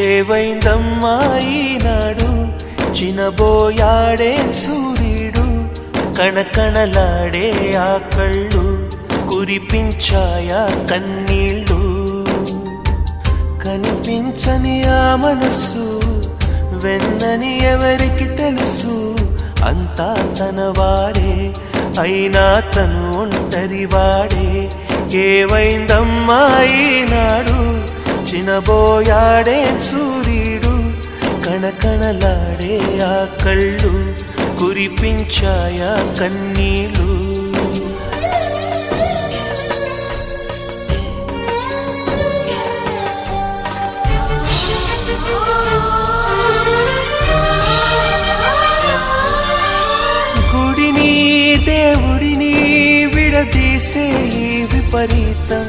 ఏవైందమ్మా ఈనాడు చినబోయాడే సూర్యుడు కణకణలాడే ఆ కళ్ళు కురిపించాయా కన్నీళ్ళు కనిపించని ఆ మనసు వెన్నని ఎవరికి తెలుసు అంతా తనవాడే అయినా తను ఒంటరివాడే ఏవైందమ్మా ఈనాడు చినబోయాడే సూర్యుడు కణకణలాడే ఆ కళ్ళు కురిపించాయా కన్నీళ్ళు గుడిని దేవుడిని విడదీసే ఈ విపరీతం